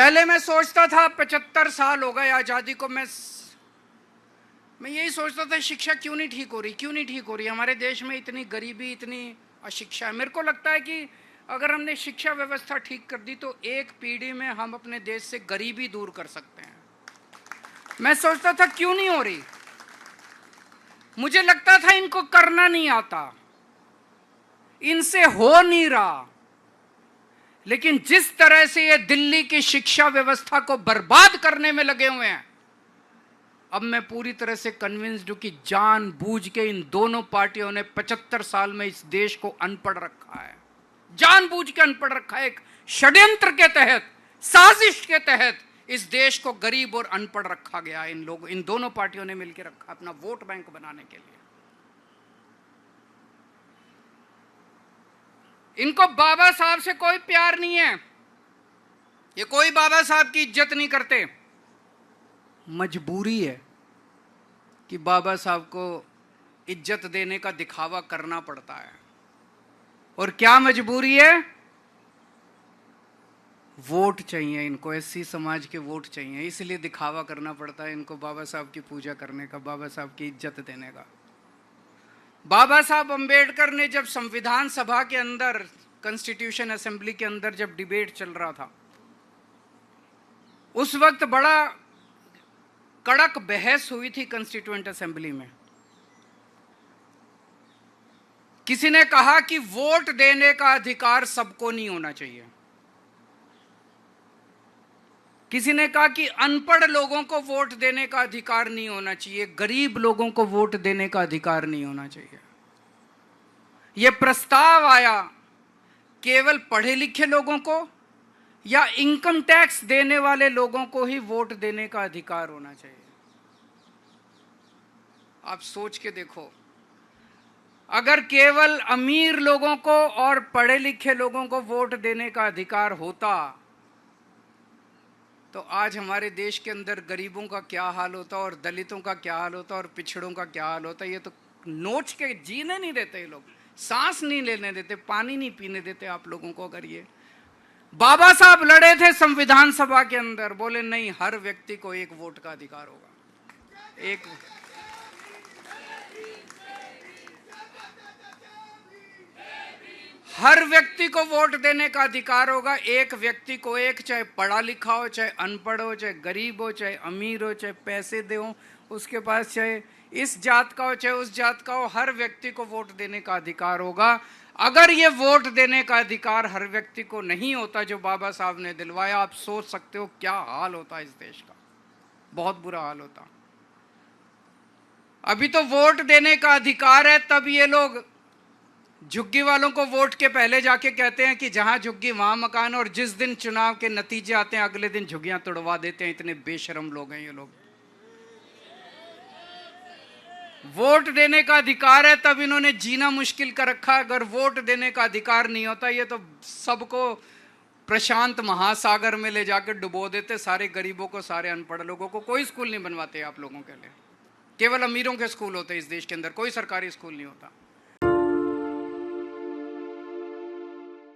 पहले मैं सोचता था 75 साल हो गए आज़ादी को, मैं यही सोचता था शिक्षा क्यों नहीं ठीक हो रही, हमारे देश में इतनी गरीबी, इतनी अशिक्षा है। मेरे को लगता है कि अगर हमने शिक्षा व्यवस्था ठीक कर दी तो एक पीढ़ी में हम अपने देश से गरीबी दूर कर सकते हैं। मैं सोचता था क्यों नहीं हो रही, मुझे लगता था इनको करना नहीं आता, इनसे हो नहीं रहा। लेकिन जिस तरह से ये दिल्ली की शिक्षा व्यवस्था को बर्बाद करने में लगे हुए हैं, अब मैं पूरी तरह से कन्विंस्ड हूं कि जानबूझ के इन दोनों पार्टियों ने 75 साल में इस देश को अनपढ़ रखा है, जानबूझ के अनपढ़ रखा है। एक षड्यंत्र के तहत, साजिश के तहत इस देश को गरीब और अनपढ़ रखा गया। इन दोनों पार्टियों ने मिलकर रखा अपना वोट बैंक बनाने के लिए। इनको बाबा साहब से कोई प्यार नहीं है, ये कोई बाबा साहब की इज्जत नहीं करते। मजबूरी है कि बाबा साहब को इज्जत देने का दिखावा करना पड़ता है। और क्या मजबूरी है? वोट चाहिए इनको, एससी समाज के वोट चाहिए, इसलिए दिखावा करना पड़ता है इनको बाबा साहब की पूजा करने का, बाबा साहब की इज्जत देने का। बाबा साहब अंबेडकर ने जब संविधान सभा के अंदर, कॉन्स्टिट्यूशन असेंबली के अंदर जब डिबेट चल रहा था, उस वक्त बड़ा कड़क बहस हुई थी कॉन्स्टिट्यूएंट असेंबली में। किसी ने कहा कि वोट देने का अधिकार सबको नहीं होना चाहिए, किसी ने कहा कि अनपढ़ लोगों को वोट देने का अधिकार नहीं होना चाहिए, गरीब लोगों को वोट देने का अधिकार नहीं होना चाहिए। यह प्रस्ताव आया केवल पढ़े लिखे लोगों को या इनकम टैक्स देने वाले लोगों को ही वोट देने का अधिकार होना चाहिए। आप सोच के देखो, अगर केवल अमीर लोगों को और पढ़े लिखे लोगों को वोट देने का अधिकार होता तो आज हमारे देश के अंदर गरीबों का क्या हाल होता, और दलितों का क्या हाल होता, और पिछड़ों का क्या हाल होता। ये तो नोच के जीने नहीं देते, ये लोग सांस नहीं लेने देते, पानी नहीं पीने देते आप लोगों को। अगर ये बाबा साहब लड़े थे संविधान सभा के अंदर, बोले नहीं, हर व्यक्ति को एक वोट का अधिकार होगा, एक हर व्यक्ति को वोट देने का अधिकार होगा, एक व्यक्ति को एक, चाहे पढ़ा लिखा हो, चाहे अनपढ़ हो, चाहे गरीब हो, चाहे अमीर हो, चाहे पैसे दे हो उसके पास, चाहे इस जात का हो, चाहे उस जात का हो, हर व्यक्ति को वोट देने का अधिकार होगा। अगर ये वोट देने का अधिकार हर व्यक्ति को नहीं होता जो बाबा साहब ने दिलवाया, आप सोच सकते हो क्या हाल होता इस देश का, बहुत बुरा हाल होता। अभी तो वोट देने का अधिकार है, तब ये लोग झुग्गी वालों को वोट के पहले जाके कहते हैं कि जहां झुग्गी वहां मकान, और जिस दिन चुनाव के नतीजे आते हैं अगले दिन झुग्गियां तोड़वा देते हैं। इतने बेशरम लोग हैं ये लोग। वोट देने का अधिकार है तब इन्होंने जीना मुश्किल कर रखा। अगर वोट देने का अधिकार नहीं होता, ये तो सबको प्रशांत महासागर में ले जाकर डुबो देते, सारे गरीबों को, सारे अनपढ़ लोगों को। कोई स्कूल नहीं बनवाते आप लोगों के लिए, केवल अमीरों के स्कूल होते इस देश के अंदर, कोई सरकारी स्कूल नहीं होता।